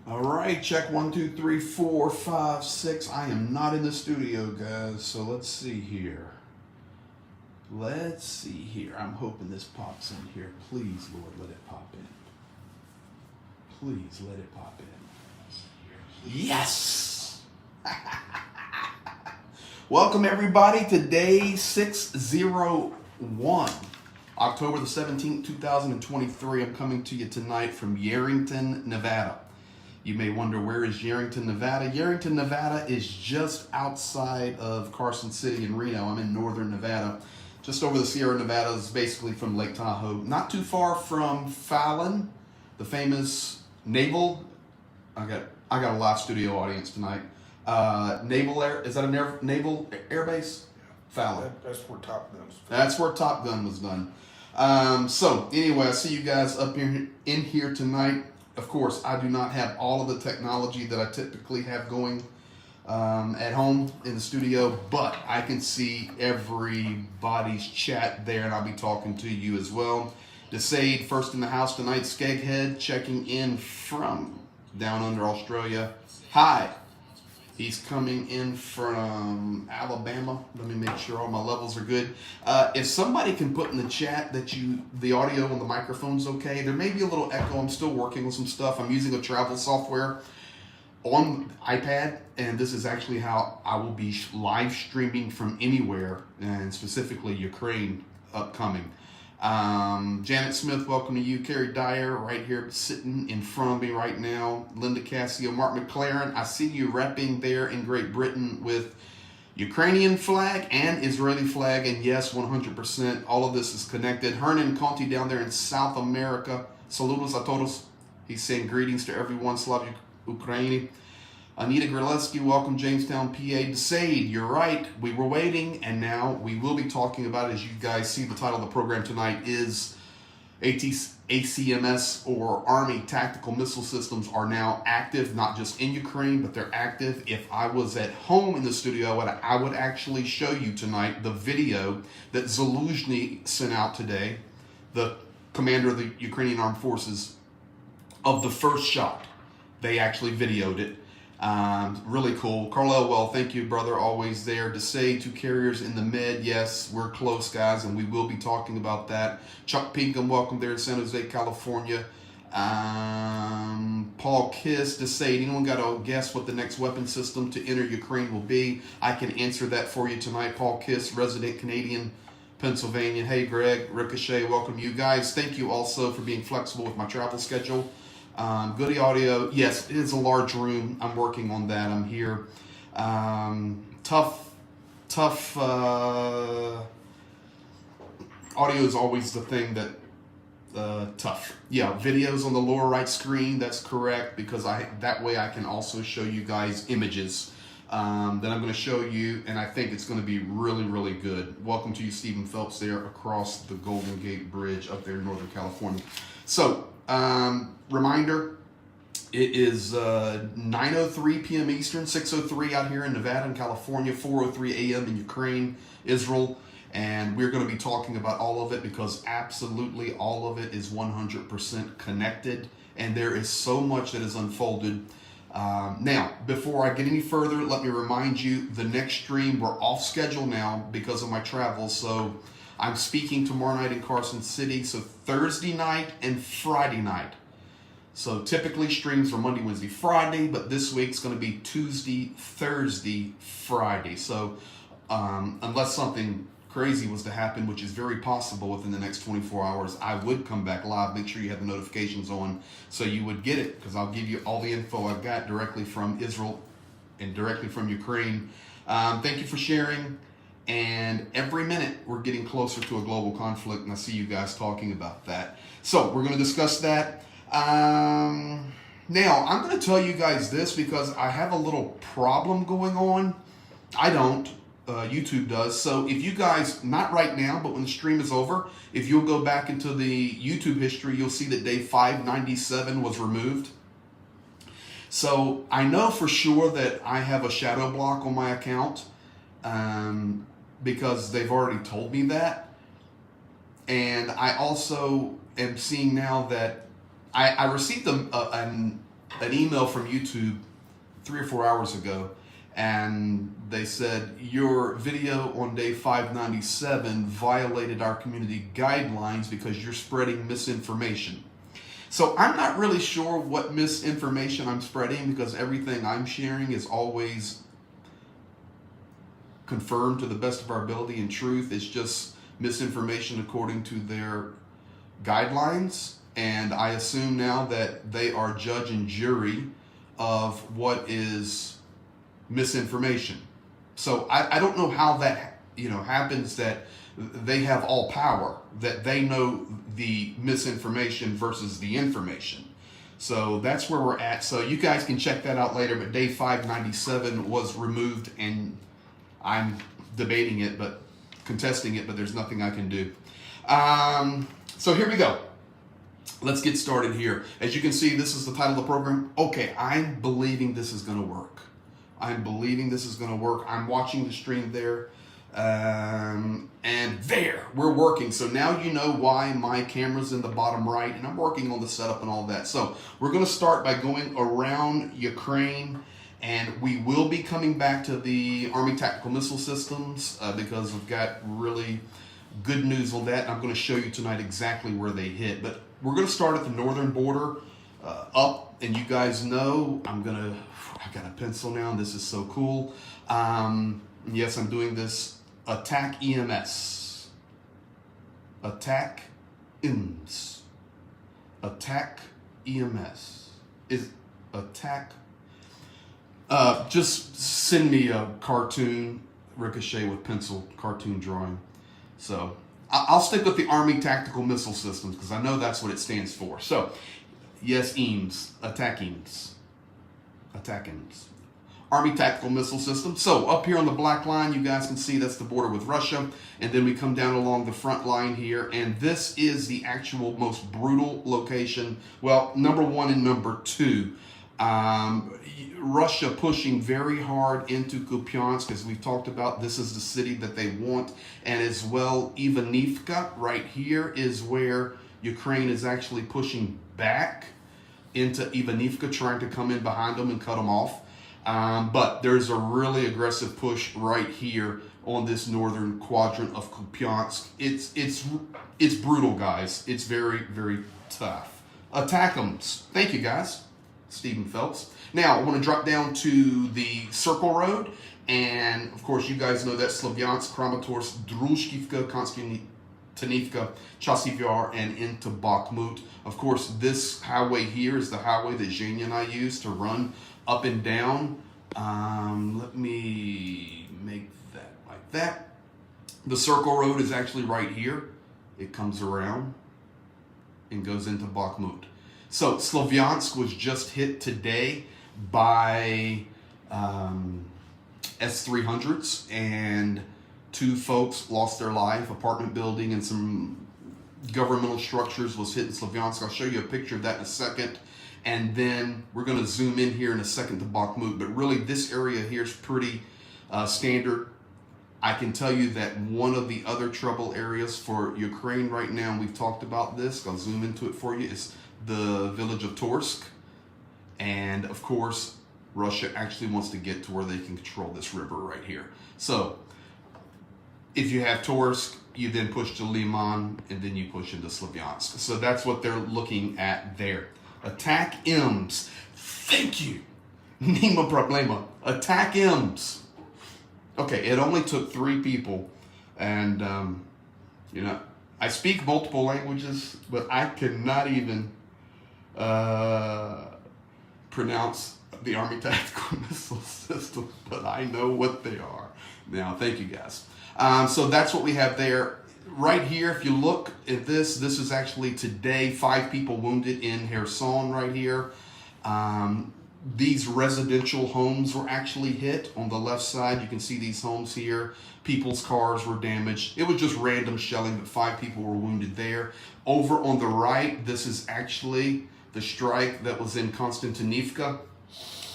All right, check 1, 2, 3, 4, 5, 6. I am not in the studio, guys. So let's see here. I'm hoping this pops in here. Please, Lord, let it pop in. Please let it pop in. Yes! Welcome, everybody, to day 601, October the 17th, 2023. I'm coming to you tonight from Yerington, Nevada. You may wonder, where is Yerington, Nevada? Yerington, Nevada is just outside of Carson City in Reno. I'm in northern Nevada, just over the Sierra Nevadas, basically from Lake Tahoe. Not too far from Fallon, the famous naval. I got a live studio audience tonight. Naval Air, is that a naval air base? Fallon. That's where Top Gun was. That's where Top Gun was done. So anyway, I see you guys up in here tonight. Of course, I do not have all of the technology that I typically have going at home in the studio, but I can see everybody's chat there, and I'll be talking to you as well. Desade, first in the house tonight. Skeghead checking in from down under Australia. Hi. He's coming in from Alabama. Let me make sure all my levels are good. If somebody can put in the chat that the audio and the microphone's okay. There may be a little echo. I'm still working with some stuff. I'm using a travel software on iPad, and this is actually how I will be live streaming from anywhere, and specifically Ukraine upcoming. Janet Smith, welcome to you. Carrie Dyer, right here sitting in front of me right now. Linda Cassio, Mark McLaren, I see you repping there in Great Britain with Ukrainian flag and Israeli flag, and yes, 100%, all of this is connected. Hernan Conti down there in South America, saludos a todos. He's saying greetings to everyone, Slav Ukraini. Anita Graleski, welcome Jamestown, PA. Desade, you're right. We were waiting, and now we will be talking about it. As you guys see, the title of the program tonight is ATACMS, or Army Tactical Missile Systems, are now active, not just in Ukraine, but they're active. If I was at home in the studio, I would actually show you tonight the video that Zaluzhny sent out today, the commander of the Ukrainian Armed Forces, of the first shot. They actually videoed it. Really cool. Carl Elwell, thank you, brother, always there. To say 2 carriers in the med, yes, we're close, guys, and we will be talking about that. Chuck Pinkham, welcome there in San Jose, California. Paul Kiss, to say, anyone got to guess what the next weapon system to enter Ukraine will be? I can answer that for you tonight. Paul Kiss, resident Canadian, Pennsylvania. Hey, Greg, Ricochet, welcome you guys. Thank you also for being flexible with my travel schedule. Goody audio, yes, it is a large room. I'm working on that. I'm here. Tough audio is always the thing that tough. Yeah, videos on the lower right screen, that's correct, because that way I can also show you guys images that I'm going to show you, and I think it's going to be really, really good. Welcome to you, Stephen Phelps, there across the Golden Gate Bridge up there in Northern California. So, reminder, it is 9:03 p.m. Eastern, 6:03 out here in Nevada and California, 4:03 a.m. in Ukraine, Israel, and we're going to be talking about all of it because absolutely all of it is 100% connected, and there is so much that is unfolded. Now, before I get any further, let me remind you, the next stream, we're off schedule now because of my travels, so I'm speaking tomorrow night in Carson City, so Thursday night and Friday night. So typically streams are Monday, Wednesday, Friday, but this week's going to be Tuesday, Thursday, Friday. So unless something crazy was to happen, which is very possible within the next 24 hours, I would come back live. Make sure you have the notifications on so you would get it, because I'll give you all the info I've got directly from Israel and directly from Ukraine. Thank you for sharing. And every minute we're getting closer to a global conflict, and I see you guys talking about that. So we're going to discuss that. Now, I'm going to tell you guys this because I have a little problem going on. I don't. YouTube does. So if you guys, not right now, but when the stream is over, if you'll go back into the YouTube history, you'll see that day 597 was removed. So I know for sure that I have a shadow block on my account. Because they've already told me that. And I also am seeing now that I received a an email from YouTube 3 or 4 hours ago, and they said your video on day 597 violated our community guidelines because you're spreading misinformation. So I'm not really sure what misinformation I'm spreading, because everything I'm sharing is always confirmed to the best of our ability and truth. It's just misinformation according to their guidelines, and I assume now that they are judge and jury of what is misinformation. So I don't know how that happens, that they have all power, that they know the misinformation versus the information. So that's where we're at. So you guys can check that out later, but day 597 was removed, and I'm debating it, but contesting it, but there's nothing I can do. So here we go. Let's get started here. As you can see, this is the title of the program. Okay, I'm believing this is going to work. I'm believing this is going to work. I'm watching the stream there. And there, we're working. So now you know why my camera's in the bottom right, and I'm working on the setup and all that. So we're going to start by going around Ukraine, and we will be coming back to the Army Tactical Missile Systems because we've got really good news on that. I'm going to show you tonight exactly where they hit. But we're going to start at the northern border up, and you guys know I got a pencil now, and this is so cool. Yes, I'm doing this. ATACMS. ATACMS. ATACMS. Is attack. Just send me a cartoon, Ricochet with pencil, cartoon drawing. So I'll stick with the Army Tactical Missile Systems because I know that's what it stands for. So yes, EAMS, ATACMS. ATACMS. Army Tactical Missile System. So up here on the black line, you guys can see that's the border with Russia. And then we come down along the front line here. And this is the actual most brutal location. Well, number 1 and number 2. Russia pushing very hard into Kupiansk, as we've talked about. This is the city that they want. And as well, Avdiivka right here is where Ukraine is actually pushing back into Avdiivka, trying to come in behind them and cut them off. But there's a really aggressive push right here on this northern quadrant of Kupiansk. It's brutal, guys. It's very, very tough. ATACMS. Thank you, guys. Stephen Phelps. Now, I want to drop down to the Circle Road. And, of course, you guys know that Slavyansk, Kramatorsk, Drushkivka, Konstantinivka, Chasiv Yar, and into Bakhmut. Of course, this highway here is the highway that Zhenya and I use to run up and down. Let me make that like that. The Circle Road is actually right here. It comes around and goes into Bakhmut. So Slavyansk was just hit today by S-300s, and 2 folks lost their life. Apartment building and some governmental structures was hit in Slavyansk. I'll show you a picture of that in a second. And then we're going to zoom in here in a second to Bakhmut. But really, this area here is pretty standard. I can tell you that one of the other trouble areas for Ukraine right now, and we've talked about this, I'll zoom into it for you, is the village of Torsk. And of course, Russia actually wants to get to where they can control this river right here. So if you have Torsk, you then push to Liman, and then you push into Slavyansk. So that's what they're looking at there. ATACMS. Thank you. Nima problema. ATACMS. Okay, it only took 3 people. And, I speak multiple languages, but I cannot even pronounce the Army Tactical Missile System, but I know what they are. Now, thank you, guys. So that's what we have there. Right here, if you look at this is actually today, 5 people wounded in Kherson right here. These residential homes were actually hit on the left side. You can see these homes here. People's cars were damaged. It was just random shelling, but 5 people were wounded there. Over on the right, this is actually the strike that was in Konstantinivka.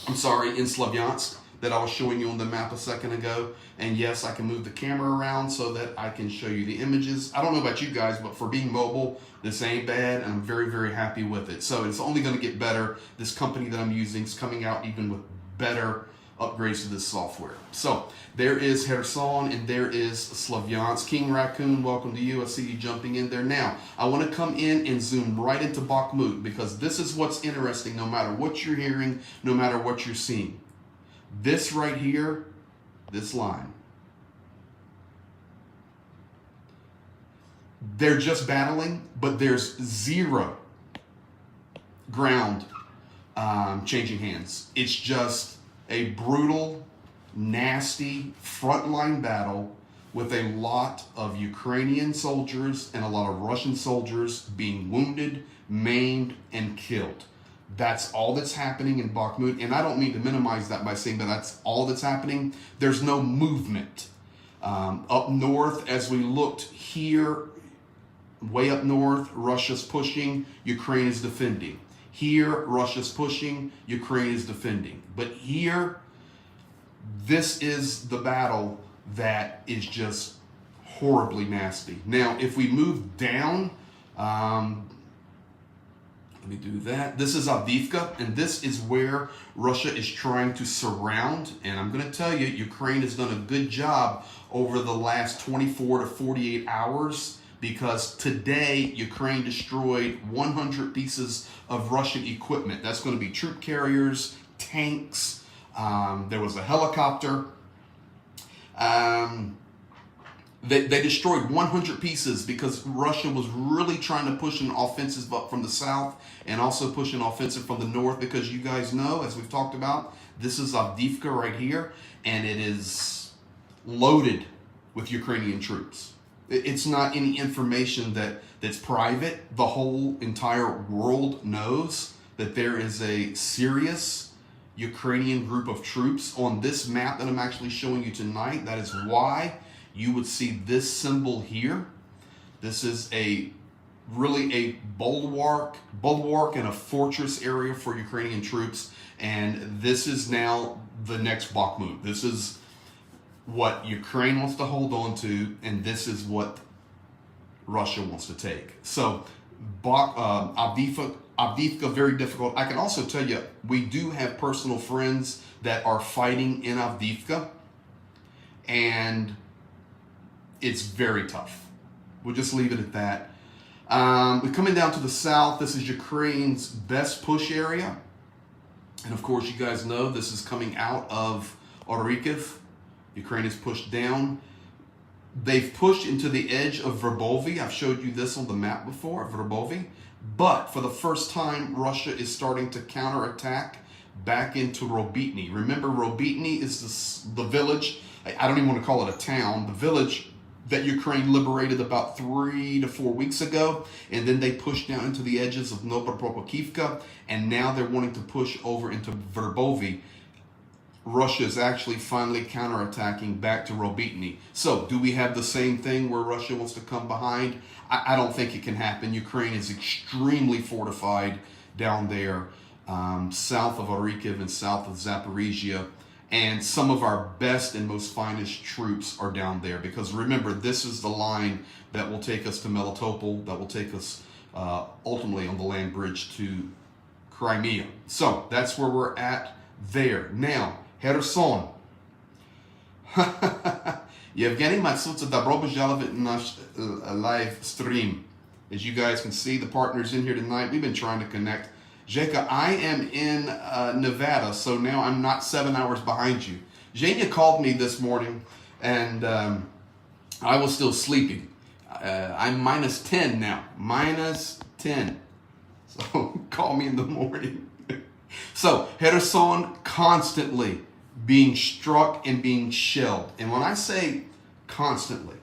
In Slavyansk. that I was showing you on the map a second ago. And yes, I can move the camera around so that I can show you the images. I don't know about you guys, but for being mobile, this ain't bad, and I'm very, very happy with it. So it's only going to get better. This company that I'm using is coming out even with better upgrades to this software. So there is Kherson and there is Slavyansk. King Raccoon, welcome to you. I see you jumping in there. Now, I want to come in and zoom right into Bakhmut, because this is what's interesting no matter what you're hearing, no matter what you're seeing. This right here, this line. They're just battling, but there's zero ground changing hands. It's just a brutal, nasty frontline battle with a lot of Ukrainian soldiers and a lot of Russian soldiers being wounded, maimed, and killed. That's all that's happening in Bakhmut, and I don't mean to minimize that by saying that that's all that's happening. There's no movement. Up north, as we looked here, way up north, Russia's pushing, Ukraine is defending. Here, Russia's pushing, Ukraine is defending. But here, this is the battle that is just horribly nasty. Now, if we move down, let me do that. This is Avdiivka, and this is where Russia is trying to surround. And I'm going to tell you, Ukraine has done a good job over the last 24 to 48 hours, because today Ukraine destroyed 100 pieces of Russian equipment. That's going to be troop carriers, tanks. There was a helicopter. They destroyed 100 pieces because Russia was really trying to push an offensive up from the south and also push an offensive from the north, because you guys know, as we've talked about, this is Avdiivka right here, and it is loaded with Ukrainian troops. It's not any information that's private. The whole entire world knows that there is a serious Ukrainian group of troops on this map that I'm actually showing you tonight. That is why you would see this symbol here. This is really a bulwark and a fortress area for Ukrainian troops. And this is now the next Bakhmut. This is what Ukraine wants to hold on to, and this is what Russia wants to take. So Avdiivka, very difficult. I can also tell you, we do have personal friends that are fighting in Avdiivka, and it's very tough. We'll just leave it at that. We're coming down to the south. This is Ukraine's best push area. And of course, you guys know this is coming out of Orikhiv. Ukraine is pushed down. They've pushed into the edge of Verbovy. I've showed you this on the map before, Verbovy. But for the first time, Russia is starting to counterattack back into Robitny. Remember, Robitny is the village. I don't even want to call it a town. The village that Ukraine liberated about 3 to 4 weeks ago. And then they pushed down into the edges of Novopropokivka. And now they're wanting to push over into Verbovy. Russia is actually finally counterattacking back to Robitny. So, do we have the same thing where Russia wants to come behind? I don't think it can happen. Ukraine is extremely fortified down there, south of Orikhiv and south of Zaporizhia. And some of our best and most finest troops are down there. Because remember, this is the line that will take us to Melitopol, that will take us ultimately on the land bridge to Crimea. So, that's where we're at there. Now, Kherson. Yevgeny Matsutsa, добро пожаловать in наш live stream. As you guys can see, the partners in here tonight, we've been trying to connect. Zheka, I am in Nevada, so now I'm not 7 hours behind you. Zhenya called me this morning, and I was still sleeping. I'm minus 10 now. Minus 10. So call me in the morning. So, Kherson constantly being struck and being shelled. And when I say constantly,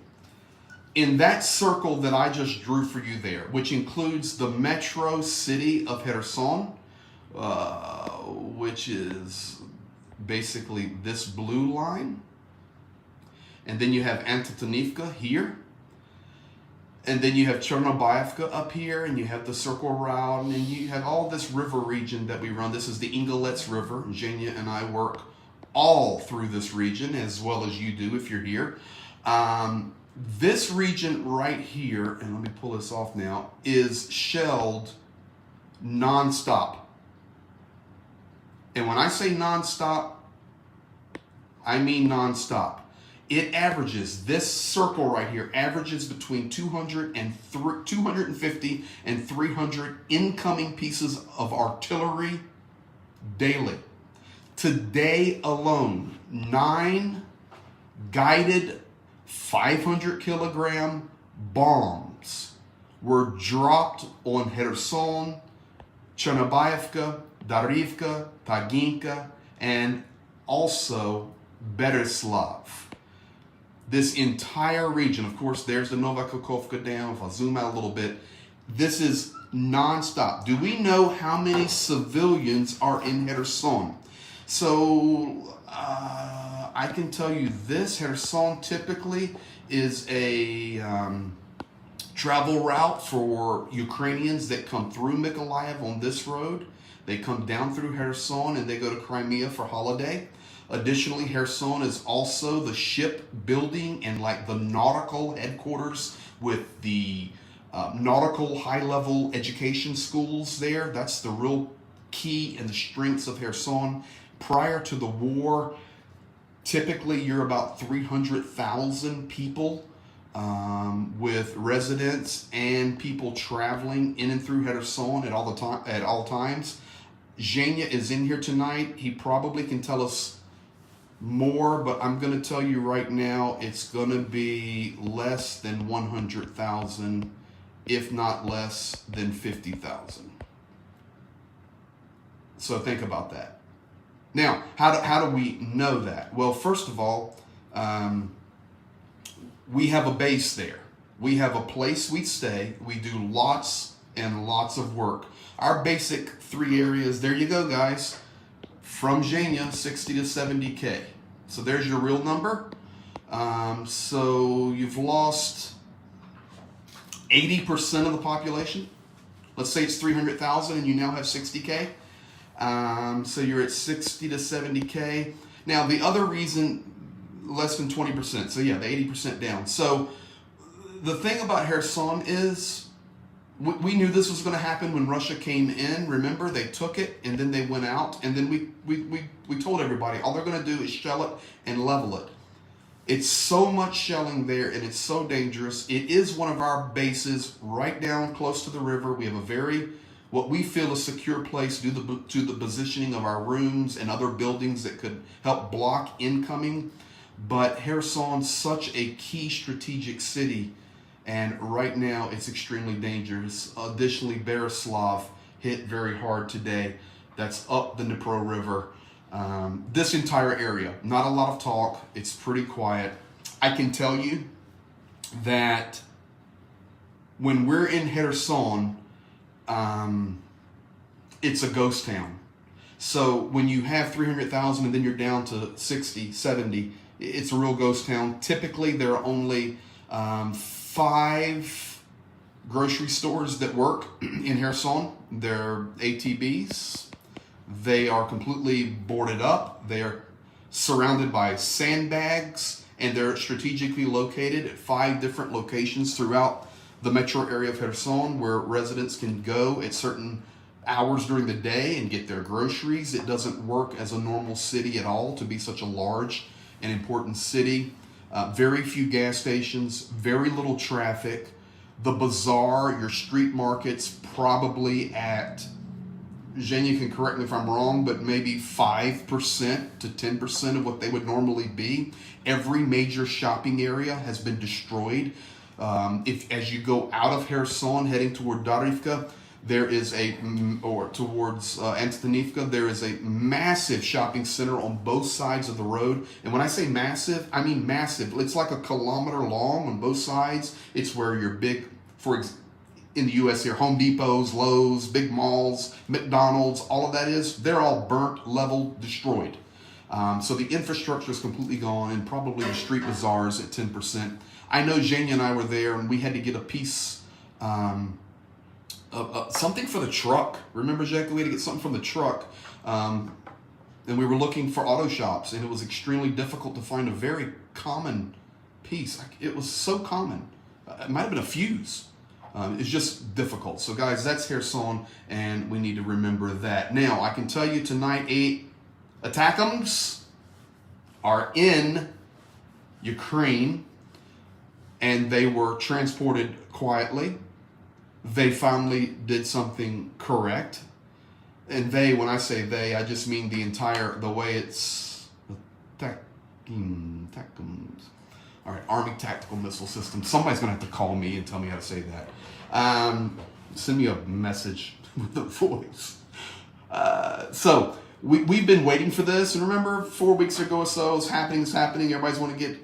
in that circle that I just drew for you there, which includes the metro city of Kherson, which is basically this blue line, and then you have Antonivka here, and then you have Chernobyevka up here, and you have the circle around, and you have all this river region that we run. This is the Ingolets River. Zhenya and I work all through this region, as well as you do if you're here. This region right here, and let me pull this off now, is shelled nonstop. And when I say nonstop, I mean nonstop. It averages, this circle right here, averages between 250 and 300 incoming pieces of artillery daily. Today alone, 9 guided 500-kilogram bombs were dropped on Kherson, Chernobyevka, Avdiivka, Taginka, and also Berislav. This entire region, of course, there's the Novakakovka Dam. If I zoom out a little bit, this is nonstop. Do we know how many civilians are in Kherson? So I can tell you this: Kherson typically is a travel route for Ukrainians that come through Mykolaiv on this road. They come down through Kherson and they go to Crimea for holiday. Additionally, Kherson is also the shipbuilding and like the nautical headquarters with the nautical high-level education schools there. That's the real key and the strengths of Kherson. Prior to the war, typically you're about 300,000 people with residents and people traveling in and through Kherson at all times. Zhenya is in here tonight. He probably can tell us more, but I'm going to tell you right now, it's going to be less than 100,000, if not less than 50,000. So think about that. Now, how do we know that? Well, first of all, we have a base there. We have a place we stay. We do lots and lots of work. Our basic 3 areas, there you go, guys. From Zhenya, 60 to 70K. So there's your real number. So you've lost 80% of the population. Let's say it's 300,000 and you now have 60K. So you're at 60 to 70K. Now the other reason, less than 20%. So yeah, the 80% down. So the thing about Kherson is, we knew this was going to happen when Russia came in. Remember, they took it and then they went out, and then we told everybody all they're going to do is shell it and level it. It's so much shelling there, and it's so dangerous. It is one of our bases right down close to the river. We have a very, what we feel, a secure place due to the positioning of our rooms and other buildings that could help block incoming. But Kherson's such a key strategic city, and right now it's extremely dangerous. Additionally, Berislav hit very hard today. That's up the Dnipro River. This entire area, not a lot of talk. It's pretty quiet. I can tell you that when we're in Kherson, it's a ghost town. So when you have 300,000 and then you're down to 60, 70, it's a real ghost town. Typically, there are only 5 grocery stores that work in Kherson. They're ATBs. They are completely boarded up. They are surrounded by sandbags, and they're strategically located at 5 different locations throughout the metro area of Kherson, where residents can go at certain hours during the day and get their groceries. It doesn't work as a normal city at all to be such a large and important city. Very few gas stations, very little traffic. The bazaar, your street markets, probably at, Zhenya can correct me if I'm wrong, but maybe 5% to 10% of what they would normally be. Every major shopping area has been destroyed. As you go out of Kherson heading toward Avdiivka, there is towards Antonivka, there is a massive shopping center on both sides of the road. And when I say massive, I mean massive. It's like a kilometer long on both sides. It's where your big, in the U.S. here, Home Depots, Lowe's, big malls, McDonald's, all of that they're all burnt, leveled, destroyed. So the infrastructure is completely gone, and probably the street bazaars at 10%. I know Zhenya and I were there, and we had to get a piece, something for the truck. Remember, Jack, we had to get something from the truck. and we were looking for auto shops, and it was extremely difficult to find a very common piece. It was so common. It might have been a fuse. It's just difficult. So guys, that's Kherson, and we need to remember that. Now, I can tell you tonight, ATACMS are in Ukraine, and they were transported quietly. They finally did something correct. And they, when I say they, I just mean the way it's ATACMS. All right, Army Tactical Missile System. Somebody's going to have to call me and tell me how to say that. Send me a message with the voice. So we've been waiting for this. And remember, 4 weeks ago or so, it's happening. Everybody's want to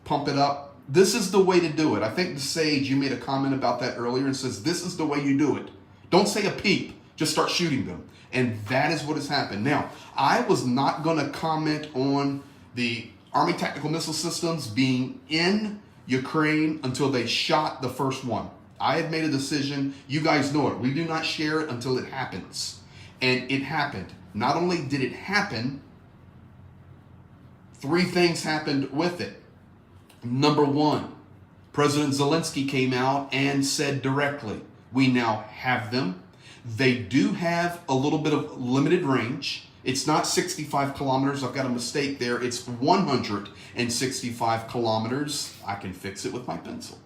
pump it up. This is the way to do it. I think the Sage, you made a comment about that earlier and says, this is the way you do it. Don't say a peep. Just start shooting them. And that is what has happened. Now, I was not going to comment on the Army Tactical Missile Systems being in Ukraine until they shot the first one. I had made a decision. You guys know it. We do not share it until it happens. And it happened. Not only did it happen, 3 things happened with it. Number 1, President Zelensky came out and said directly, we now have them. They do have a little bit of limited range. It's not 65 kilometers. I've got a mistake there. It's 165 kilometers. I can fix it with my pencil.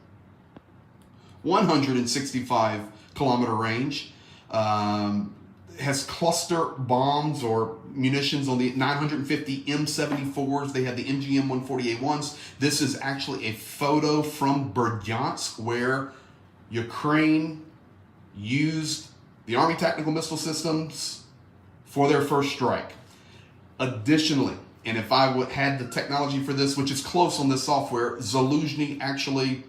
165 kilometer range. Has cluster bombs or munitions on the 950 M74s. They had the MGM 148-1s. This is actually a photo from Berdyansk where Ukraine used the Army Tactical Missile Systems for their first strike. Additionally, and if I had the technology for this, which is close on this software, Zaluzhny actually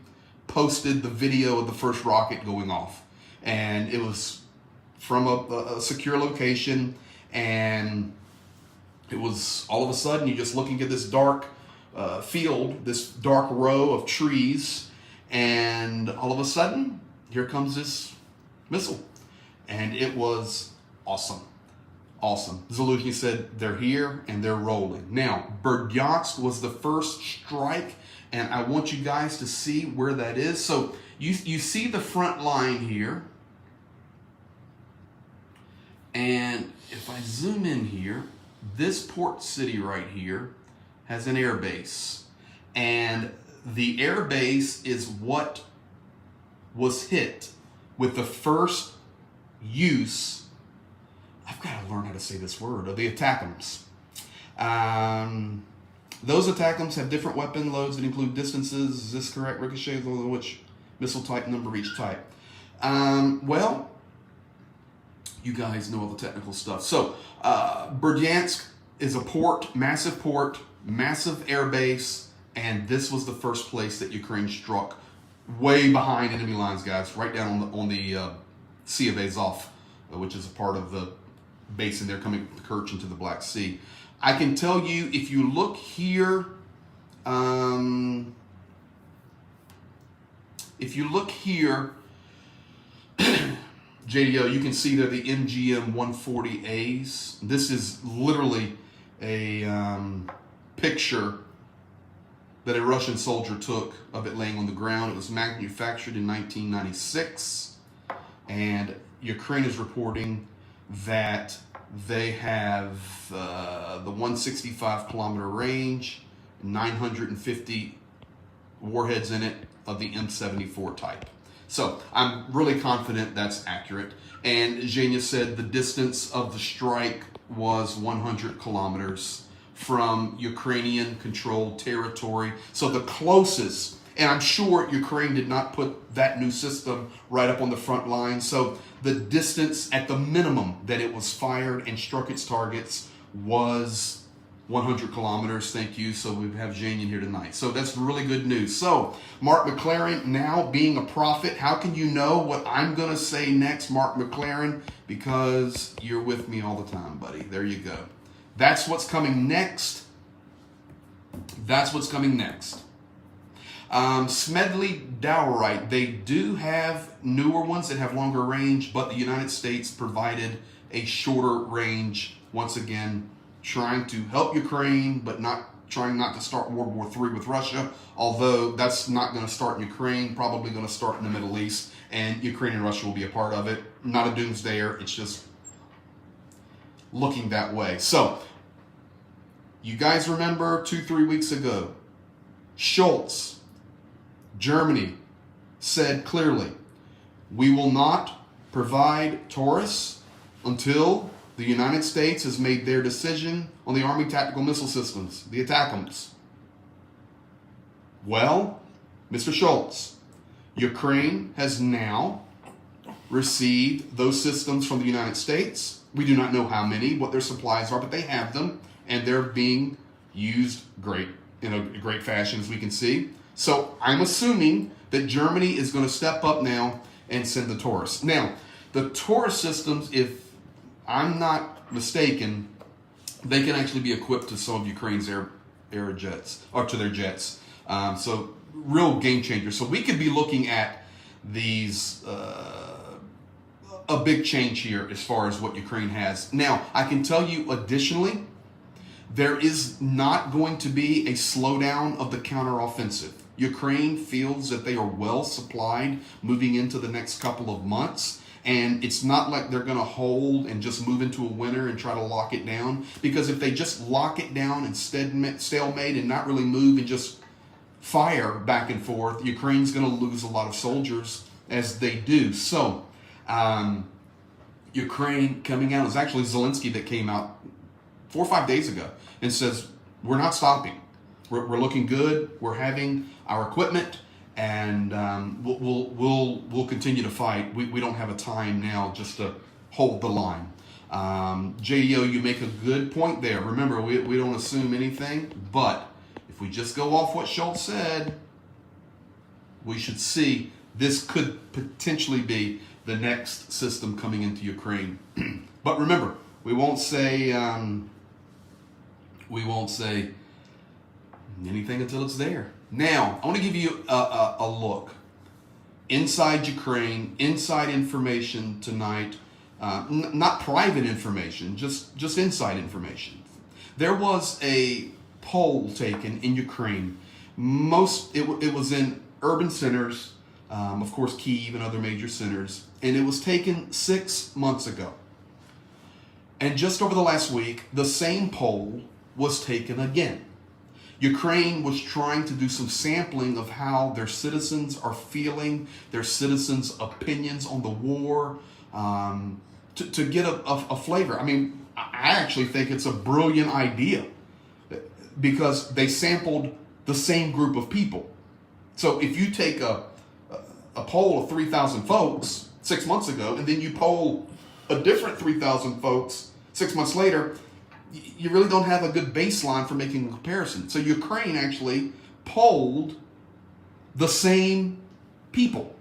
posted the video of the first rocket going off. And it was from a secure location, and it was all of a sudden you're just looking at this dark field, this dark row of trees, and all of a sudden here comes this missile, and it was awesome. Awesome. Zaluzhny said they're here and they're rolling. Now, Berdyansk was the first strike, and I want you guys to see where that is. So you see the front line here. And if I zoom in here, this port city right here has an air base. And the air base is what was hit with the first use, I've got to learn how to say this word, of the ATACMS. Those ATACMS have different weapon loads that include distances. Is this correct? Ricochets, which missile type, number each type. Well, you guys know all the technical stuff. So, Berdyansk is a port, massive air base, and this was the first place that Ukraine struck, way behind enemy lines, guys, right down on the Sea of Azov, which is a part of the basin there coming from Kherson to the Black Sea. I can tell you, if you look here, JDO, you can see there the MGM 140As. This is literally a picture that a Russian soldier took of it laying on the ground. It was manufactured in 1996, and Ukraine is reporting that they have the 165 kilometer range, 950 warheads in it of the M74 type. So I'm really confident that's accurate. And Zhenya said the distance of the strike was 100 kilometers from Ukrainian controlled territory. So the closest, and I'm sure Ukraine did not put that new system right up on the front line. So the distance at the minimum that it was fired and struck its targets was 100 kilometers. Thank you. So we have Zhenya here tonight. So that's really good news. So Mark McLaren, now being a prophet, how can you know what I'm going to say next, Mark McLaren? Because you're with me all the time, buddy. There you go. That's what's coming next. That's what's coming next. Smedley Dowright, they do have newer ones that have longer range, but the United States provided a shorter range, once again, trying to help Ukraine, but trying not to start World War III with Russia, although that's not going to start in Ukraine, probably going to start in the Middle East, and Ukraine and Russia will be a part of it. Not a doomsdayer, it's just looking that way. So, you guys remember 2-3 weeks ago, Scholz, Germany, said clearly, we will not provide Taurus until the United States has made their decision on the Army Tactical Missile Systems, the ATACMS. Well, Mr. Scholz, Ukraine has now received those systems from the United States. We do not know how many, what their supplies are, but they have them, and they're being used in a great fashion, as we can see. So I'm assuming that Germany is going to step up now and send the Taurus. Now, the Taurus systems, if I'm not mistaken, they can actually be equipped to some of Ukraine's air jets, or to their jets. So real game changer. So we could be looking at these a big change here as far as what Ukraine has. Now, I can tell you additionally, there is not going to be a slowdown of the counteroffensive. Ukraine feels that they are well supplied moving into the next couple of months. And it's not like they're going to hold and just move into a winter and try to lock it down. Because if they just lock it down and stalemate and not really move and just fire back and forth, Ukraine's going to lose a lot of soldiers as they do. So, Ukraine coming out, it was actually Zelensky that came out 4 or 5 days ago and says, we're not stopping. We're looking good. We're having our equipment, and we'll continue to fight. We don't have a time now just to hold the line. JDO, you make a good point there. Remember, we don't assume anything, but if we just go off what Scholz said, we should see this could potentially be the next system coming into Ukraine. But remember, we won't say anything until it's there. Now, I want to give you a look inside Ukraine, inside information tonight, not private information, just inside information. There was a poll taken in Ukraine. It was in urban centers, of course, Kyiv and other major centers, and it was taken 6 months ago. And just over the last week, the same poll was taken again. Ukraine was trying to do some sampling of how their citizens are feeling, their citizens' opinions on the war, to get a flavor. I mean, I actually think it's a brilliant idea because they sampled the same group of people. So if you take a poll of 3,000 folks 6 months ago, and then you poll a different 3,000 folks 6 months later, you really don't have a good baseline for making a comparison. So Ukraine actually polled the same people.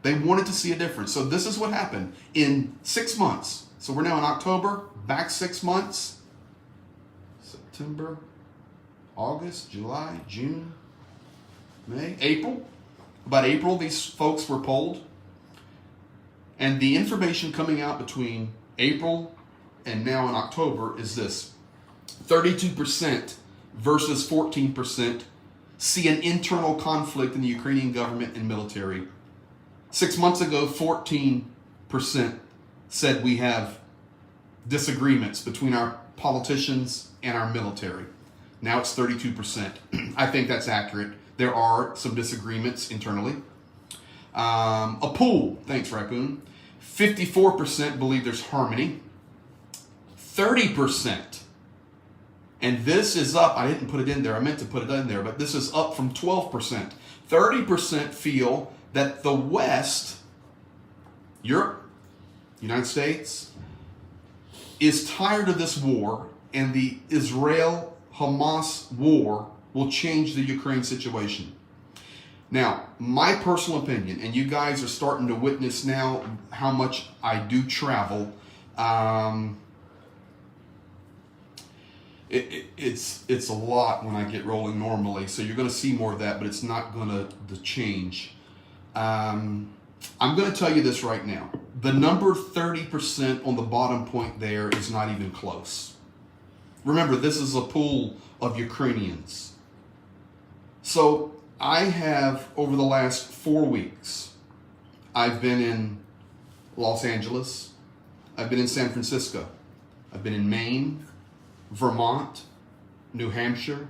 They wanted to see a difference. So this is what happened in 6 months. So we're now in October, back 6 months. September, August, July, June, May, April. About April, these folks were polled. And the information coming out between April and now in October is this: 32% versus 14% see an internal conflict in the Ukrainian government and military. 6 months ago, 14% said we have disagreements between our politicians and our military. Now it's 32%. I think that's accurate. There are some disagreements internally. A pool, thanks Raccoon. 54% believe there's harmony. 30%, and this is up, I didn't put it in there, I meant to put it in there, but this is up from 12%. 30% feel that the West, Europe, United States, is tired of this war, and the Israel-Hamas war will change the Ukraine situation. Now, my personal opinion, and you guys are starting to witness now how much I do travel, it's a lot when I get rolling normally, so you're going to see more of that, but it's not going to change. I'm going to tell you this right now. The number 30% on the bottom point there is not even close. Remember, this is a pool of Ukrainians. So I have, over the last 4 weeks, I've been in Los Angeles, I've been in San Francisco, I've been in Maine, Vermont, New Hampshire,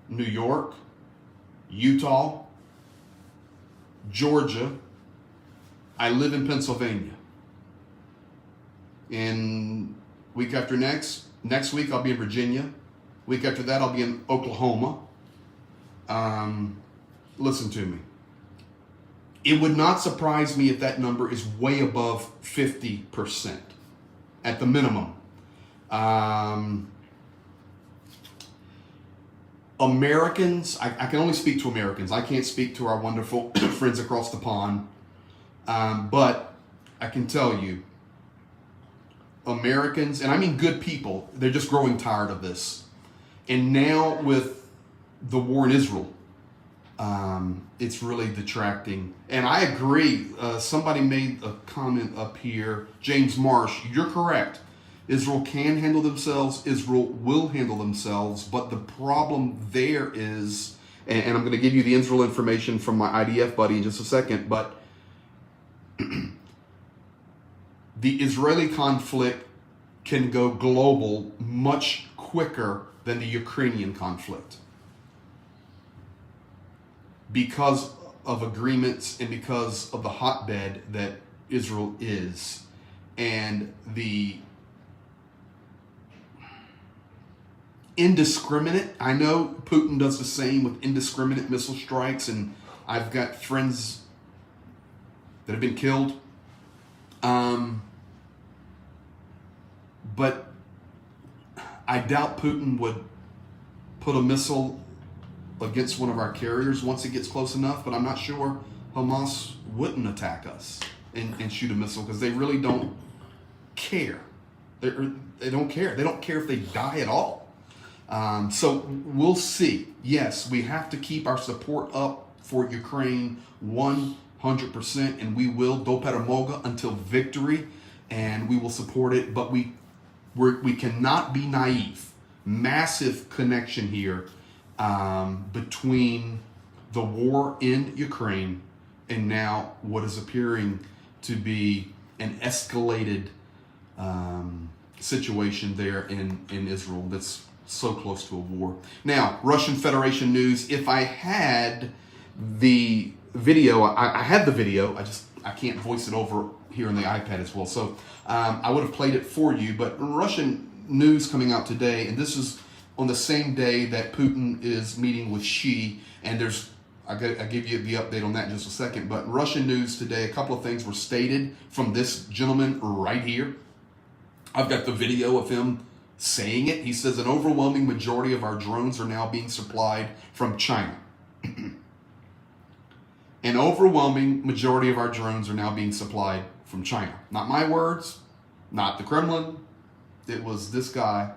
New York, Utah, Georgia. I live in Pennsylvania. And week after next week I'll be in Virginia. Week after that I'll be in Oklahoma. Listen to me. It would not surprise me if that number is way above 50% at the minimum. Americans, I can only speak to Americans. I can't speak to our wonderful friends across the pond. But I can tell you, Americans, and I mean good people, they're just growing tired of this. And now with the war in Israel, it's really detracting. And I agree. Somebody made a comment up here. James Marsh, you're correct. Israel can handle themselves. Israel will handle themselves. But the problem there is, and I'm going to give you the Israel information from my IDF buddy in just a second, but the Israeli conflict can go global much quicker than the Ukrainian conflict because of agreements and because of the hotbed that Israel is. And the indiscriminate, I know Putin does the same with indiscriminate missile strikes, and I've got friends that have been killed. But I doubt Putin would put a missile against one of our carriers once it gets close enough, but I'm not sure Hamas wouldn't attack us and shoot a missile because they really don't care. They don't care. They don't care if they die at all. So we'll see. Yes, we have to keep our support up for Ukraine 100%, and we will do peremога until victory, and we will support it, but we cannot be naive. Massive connection here between the war in Ukraine and now what is appearing to be an escalated situation there in Israel that's so close to a war. Now, Russian Federation news. If I had the video, I had the video, I can't voice it over here on the iPad as well. So I would have played it for you, but Russian news coming out today, and this is on the same day that Putin is meeting with Xi, and I'll give you the update on that in just a second, but Russian news today, a couple of things were stated from this gentleman right here. I've got the video of him saying it. He says an overwhelming majority of our drones are now being supplied from China. An overwhelming majority of our drones are now being supplied from China. Not my words, not the Kremlin. It was this guy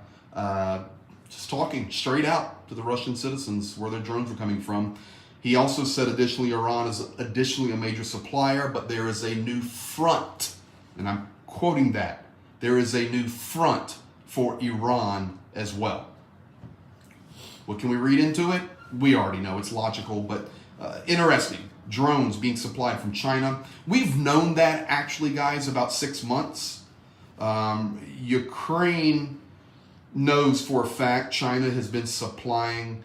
just talking straight out to the Russian citizens where their drones were coming from. He also said additionally Iran is additionally a major supplier, but there is a new front, and I'm quoting that. There is a new front for Iran as well. What can we read into it? We already know it's logical, but interesting. Drones being supplied from China. We've known that actually, guys, about 6 months. Ukraine knows for a fact China has been supplying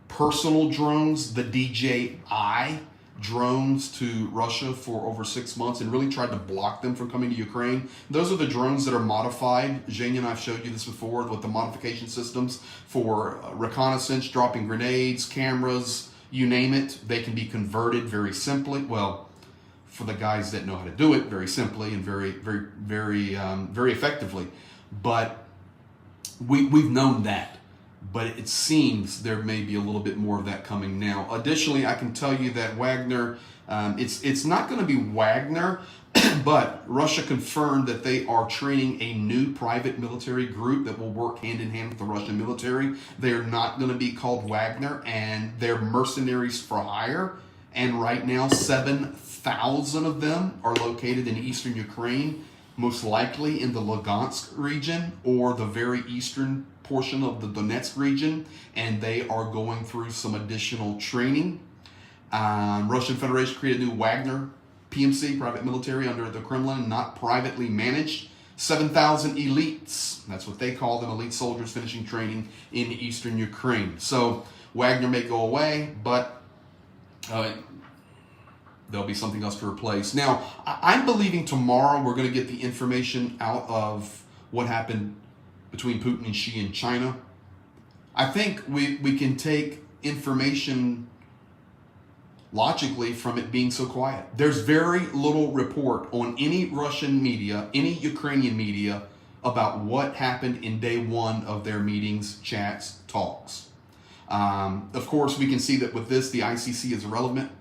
personal drones, the DJI drones, to Russia for over 6 months and really tried to block them from coming to Ukraine. Those are the drones that are modified. Zhenya and I've showed you this before with the modification systems for reconnaissance, dropping grenades, cameras, you name it. They can be converted very simply. Well, for the guys that know how to do it very simply and very effectively. But we've known that. But it seems there may be a little bit more of that coming now. Additionally, I can tell you that Wagner, it's not going to be Wagner, but Russia confirmed that they are training a new private military group that will work hand in hand with the Russian military. They're not going to be called Wagner, and they're mercenaries for hire. And right now, 7,000 of them are located in eastern Ukraine. most likely in the Lugansk region or the very eastern portion of the Donetsk region, and they are going through some additional training. Russian Federation created a new Wagner PMC, private military under the Kremlin, not privately managed. 7,000 elites, that's what they call them, elite soldiers finishing training in eastern Ukraine. So Wagner may go away, but there'll be something else to replace. Now, I'm believing tomorrow we're going to get the information out of what happened between Putin and Xi in China. I think we can take information logically from it being so quiet. There's very little report on any Russian media, any Ukrainian media, about what happened in day one of their meetings, chats, talks. Of course, we can see that with this, the ICC is irrelevant.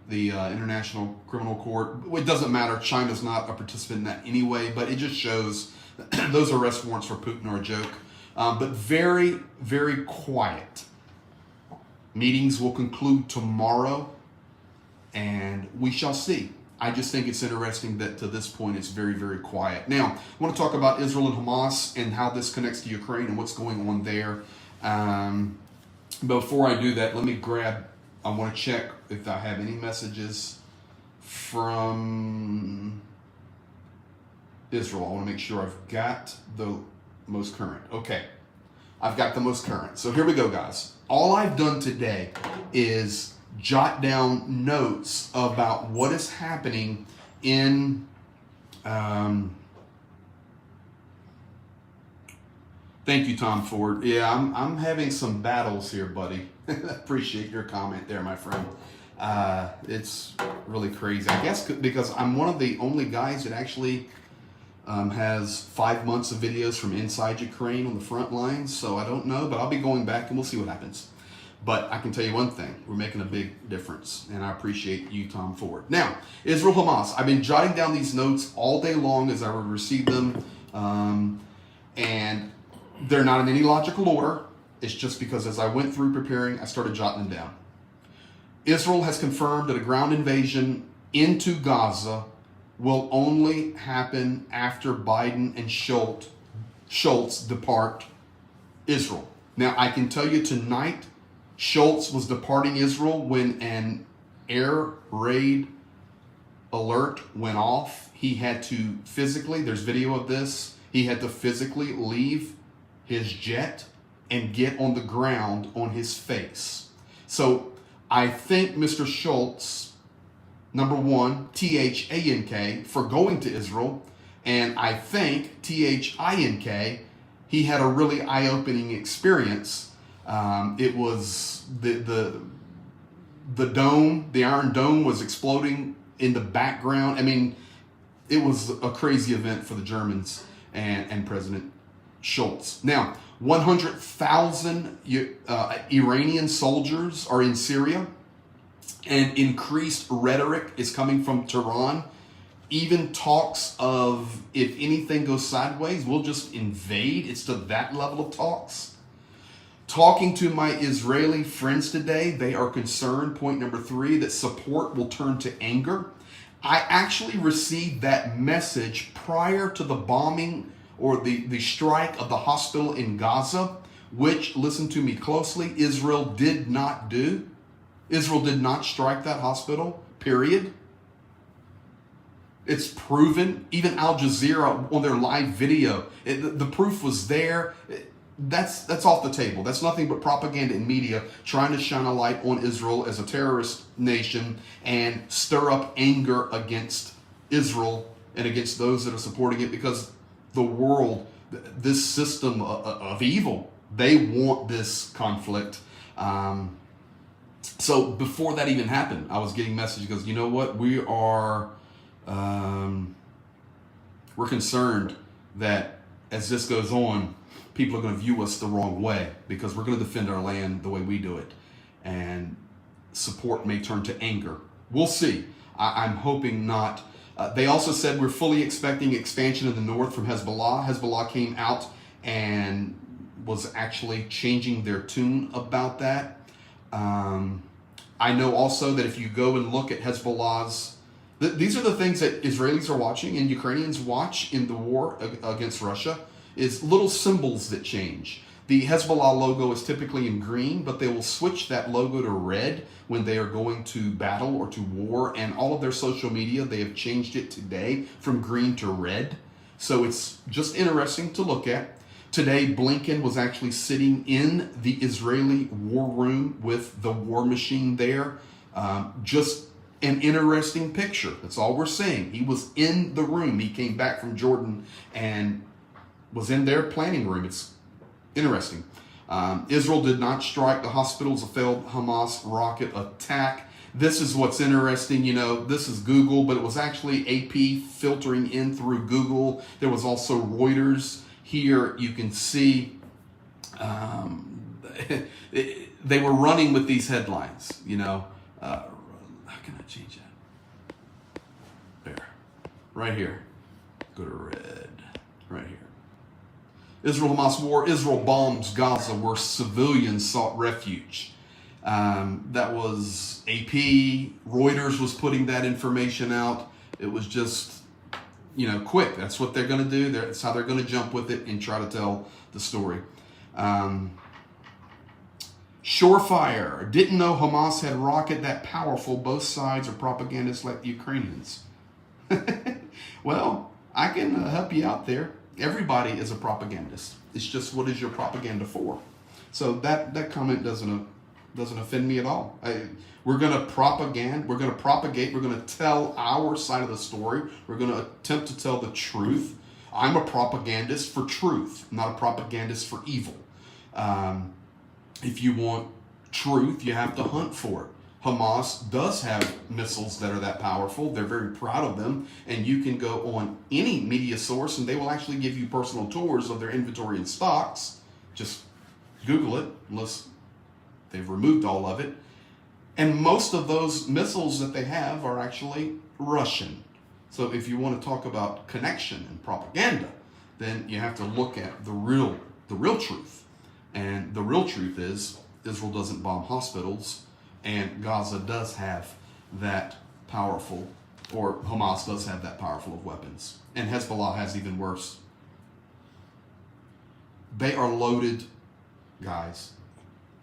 The International Criminal Court, it doesn't matter. China's not a participant in that anyway, but it just shows that those arrest warrants for Putin are a joke. But very, very quiet. Meetings will conclude tomorrow, and we shall see. I just think it's interesting that to this point it's very, very quiet. Now, I want to talk about Israel and Hamas and how this connects to Ukraine and what's going on there. Before I do that, I want to check if I have any messages from Israel. I want to make sure I've got the most current. Okay, I've got the most current. So here we go, guys. All I've done today is jot down notes about what is happening in thank you, Tom Ford. Yeah, I'm having some battles here, buddy. Appreciate your comment there, my friend. It's really crazy. I guess because I'm one of the only guys that actually has 5 months of videos from inside Ukraine on the front lines. So I don't know, but I'll be going back and we'll see what happens. But I can tell you one thing, we're making a big difference, and I appreciate you, Tom Ford. Now, Israel-Hamas. I've been jotting down these notes all day long as I would receive them, and they're not in any logical order. It's just because as I went through preparing, I started jotting them down. Israel has confirmed that a ground invasion into Gaza will only happen after Biden and Schultz depart Israel. Now, I can tell you tonight, Schultz was departing Israel when an air raid alert went off. He had to physically, there's video of this, he had to physically leave his jet and get on the ground on his face. So I thank Mr. Schultz, number one, THANK, for going to Israel. And I thank THINK, he had a really eye-opening experience. It was the dome, the Iron Dome was exploding in the background. I mean, it was a crazy event for the Germans and President Schultz. Now, 100,000 Iranian soldiers are in Syria, and increased rhetoric is coming from Tehran. Even talks of, if anything goes sideways, we'll just invade. It's to that level of talks. Talking to my Israeli friends today, they are concerned, point number 3, that support will turn to anger. I actually received that message prior to the bombing or the strike of the hospital in Gaza, which, listen to me closely, Israel did not do. Israel did not strike that hospital, period. It's proven. Even Al Jazeera on their live video, the proof was there. That's off the table. That's nothing but propaganda and media trying to shine a light on Israel as a terrorist nation and stir up anger against Israel and against those that are supporting it, because the world, this system of evil, they want this conflict. So before that even happened, I was getting messages because, you know what, we're concerned that as this goes on, people are going to view us the wrong way because we're going to defend our land the way we do it. And support may turn to anger. We'll see. I'm hoping not. They also said we're fully expecting expansion in the north from Hezbollah. Hezbollah came out and was actually changing their tune about that. I know also that if you go and look at Hezbollah's These are the things that Israelis are watching and Ukrainians watch in the war against Russia, is little symbols that change. The Hezbollah logo is typically in green, but they will switch that logo to red when they are going to battle or to war. And all of their social media, they have changed it today from green to red. So it's just interesting to look at. Today, Blinken was actually sitting in the Israeli war room with the war machine there. Just an interesting picture. That's all we're saying. He was in the room. He came back from Jordan and was in their planning room. It's interesting. Israel did not strike the hospitals, a failed Hamas rocket attack. This is what's interesting. You know, this is Google, but it was actually AP filtering in through Google. There was also Reuters. Here you can see they were running with these headlines, you know. How can I change that? There. Right here. Go to red. Right here. Israel-Hamas war. Israel bombs Gaza where civilians sought refuge. That was AP. Reuters was putting that information out. It was just, you know, quick. That's what they're going to do. That's how they're going to jump with it and try to tell the story. Surefire. Didn't know Hamas had rocket that powerful. Both sides are propagandists like the Ukrainians. Well, I can help you out there. Everybody is a propagandist. It's just, what is your propaganda for? So that comment doesn't offend me at all. We're going to propagate. We're going to tell our side of the story. We're going to attempt to tell the truth. I'm a propagandist for truth, not a propagandist for evil. If you want truth, you have to hunt for it. Hamas does have missiles that are that powerful. They're very proud of them. And you can go on any media source and they will actually give you personal tours of their inventory and stocks. Just Google it, unless they've removed all of it. And most of those missiles that they have are actually Russian. So if you want to talk about connection and propaganda, then you have to look at the real truth. And the real truth is Israel doesn't bomb hospitals, and Gaza does have that powerful, or Hamas does have that powerful of weapons. And Hezbollah has even worse. They are loaded, guys.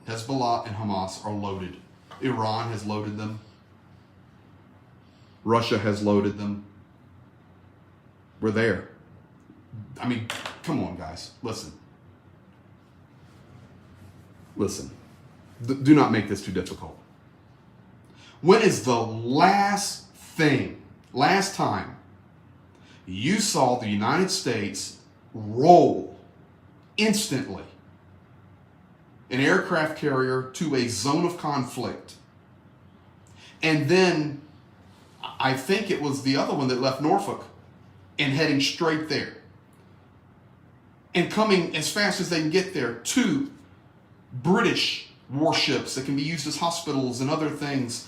Hezbollah and Hamas are loaded. Iran has loaded them. Russia has loaded them. We're there. I mean, come on, guys. Listen. Do not make this too difficult. When is the last time you saw the United States roll instantly an aircraft carrier to a zone of conflict? And then I think it was the other one that left Norfolk and heading straight there. And coming as fast as they can get there, to British warships that can be used as hospitals and other things.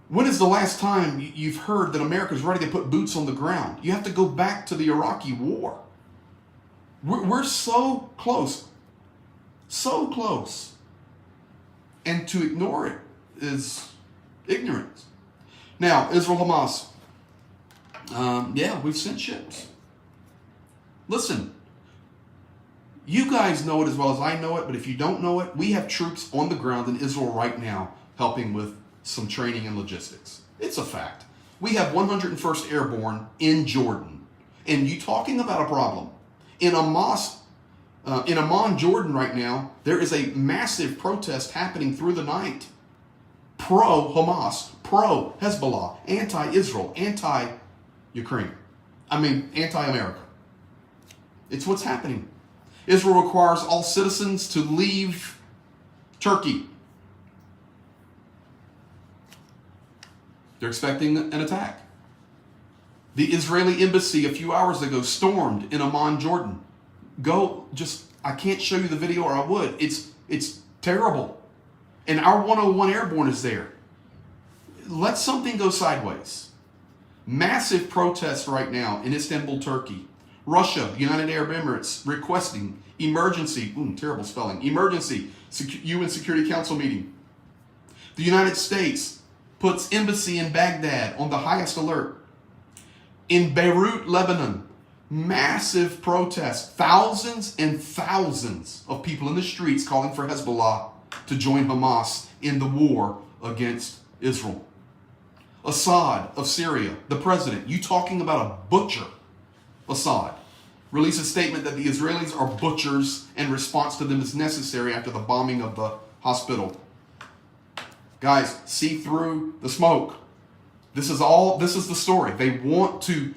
When is the last time you've heard that America's ready to put boots on the ground? You have to go back to the Iraqi war. We're so close. So close. And to ignore it is ignorance. Now, Israel-Hamas. Yeah, we've sent ships. Listen, you guys know it as well as I know it, but if you don't know it, we have troops on the ground in Israel right now helping with some training and logistics. It's a fact. We have 101st Airborne in Jordan. And you talking about a problem. In Amman, Jordan right now, there is a massive protest happening through the night. Pro-Hamas, pro-Hezbollah, anti-Israel, anti-Ukraine. Anti-America. It's what's happening. Israel requires all citizens to leave Turkey. They're expecting an attack. The Israeli embassy a few hours ago stormed in Amman, Jordan. I can't show you the video, or I would. It's terrible. And our 101 Airborne is there. Let something go sideways. Massive protests right now in Istanbul, Turkey. Russia, the United Arab Emirates, requesting emergency, terrible spelling, emergency UN Security Council meeting. The United States puts embassy in Baghdad on the highest alert. In Beirut, Lebanon, massive protests, thousands and thousands of people in the streets calling for Hezbollah to join Hamas in the war against Israel. Assad of Syria, the president, you talking about a butcher, Assad, released a statement that the Israelis are butchers and response to them is necessary after the bombing of the hospital. Guys, see through the smoke. This is the story. They want to,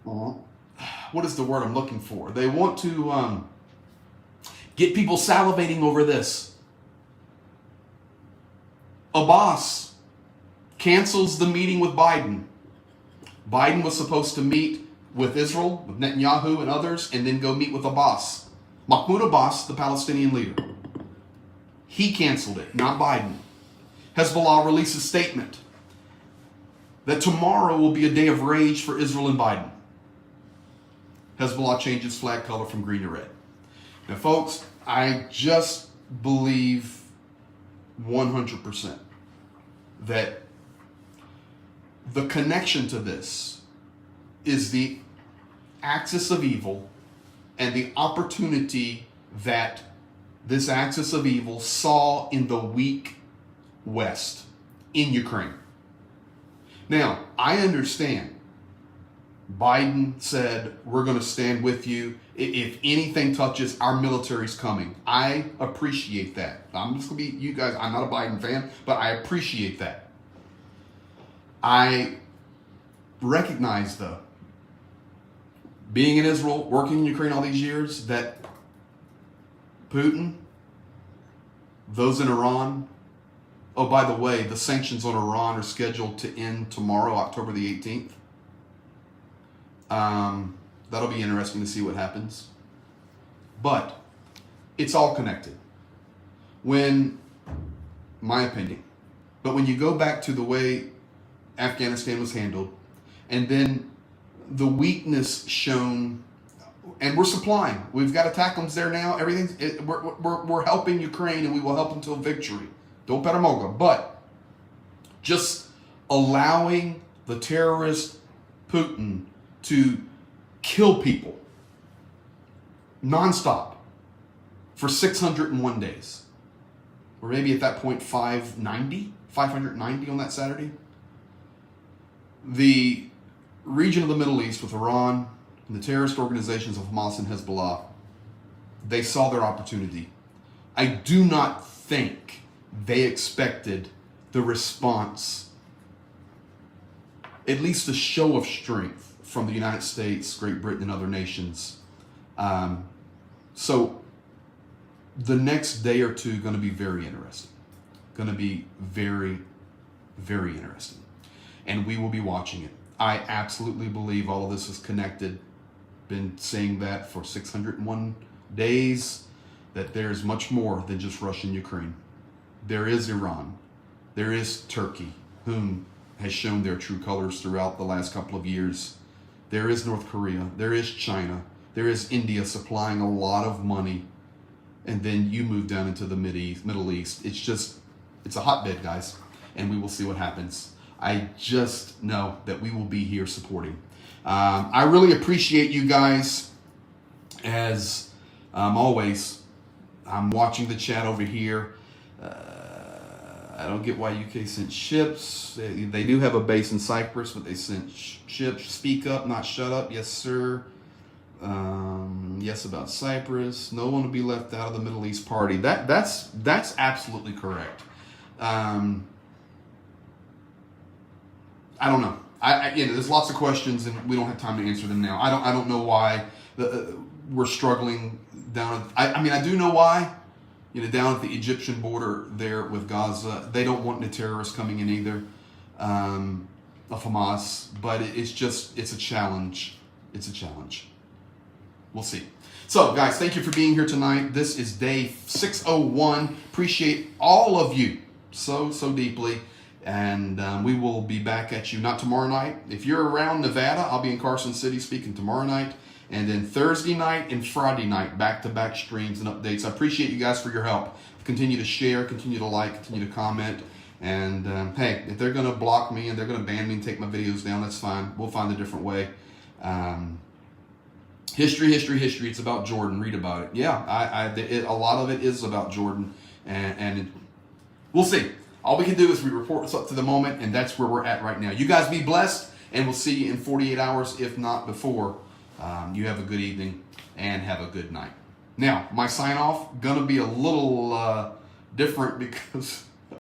what is the word I'm looking for? They want to get people salivating over this. Abbas cancels the meeting with Biden. Biden was supposed to meet with Israel, with Netanyahu and others, and then go meet with Abbas. Mahmoud Abbas, the Palestinian leader. He canceled it, not Biden. Hezbollah released a statement that tomorrow will be a day of rage for Israel and Biden. Hezbollah changes flag color from green to red. Now, folks, I just believe 100% that the connection to this is the axis of evil and the opportunity that this axis of evil saw in the weak West, in Ukraine. Now, I understand Biden said, we're going to stand with you. If anything touches, our military's coming. I appreciate that. I'm just going to be, you guys, I'm not a Biden fan, but I appreciate that. I recognize, though, being in Israel, working in Ukraine all these years, that Putin, those in Iran, oh, by the way, the sanctions on Iran are scheduled to end tomorrow, October the 18th. That'll be interesting to see what happens. But it's all connected. My opinion, but when you go back to the way Afghanistan was handled, and then the weakness shown, and we're supplying. We've got ATACMS there now. We're helping Ukraine, and we will help until victory. Don't bet Moga, but just allowing the terrorist Putin to kill people nonstop for 601 days. Or maybe at that point 590 on that Saturday. The region of the Middle East with Iran and the terrorist organizations of Hamas and Hezbollah, they saw their opportunity. I do not think they expected the response, at least a show of strength from the United States, Great Britain, and other nations. So the next day or two going to be very interesting. Going to be very, very interesting. And we will be watching it. I absolutely believe all of this is connected. Been saying that for 601 days, that there's much more than just Russia and Ukraine. There is Iran. There is Turkey, whom has shown their true colors throughout the last couple of years. There is North Korea. There is China. There is India supplying a lot of money. And then you move down into the Middle East. It's a hotbed, guys. And we will see what happens. I just know that we will be here supporting. I really appreciate you guys. As always, I'm watching the chat over here. I don't get why UK sent ships. They do have a base in Cyprus, but they sent ships. Speak up, not shut up. Yes, sir. Yes, about Cyprus. No one will be left out of the Middle East party. That's absolutely correct. I don't know. There's lots of questions, and we don't have time to answer them now. I don't know why we're struggling down. I do know why. Down at the Egyptian border there with Gaza, they don't want any terrorists coming in either, of Hamas. But it's a challenge. It's a challenge. We'll see. So, guys, thank you for being here tonight. This is day 601. Appreciate all of you so deeply. And we will be back at you, not tomorrow night. If you're around Nevada, I'll be in Carson City speaking tomorrow night. And then Thursday night and Friday night, back-to-back streams and updates. I appreciate you guys for your help. Continue to share, continue to like, continue to comment. And hey, if they're going to block me and they're going to ban me and take my videos down, that's fine. We'll find a different way. History. It's about Jordan. Read about it. Yeah, a lot of it is about Jordan, and we'll see. All we can do is we report what's up to the moment, and that's where we're at right now. You guys be blessed, and we'll see you in 48 hours, if not before. You have a good evening and have a good night. Now, my sign off gonna be a little different because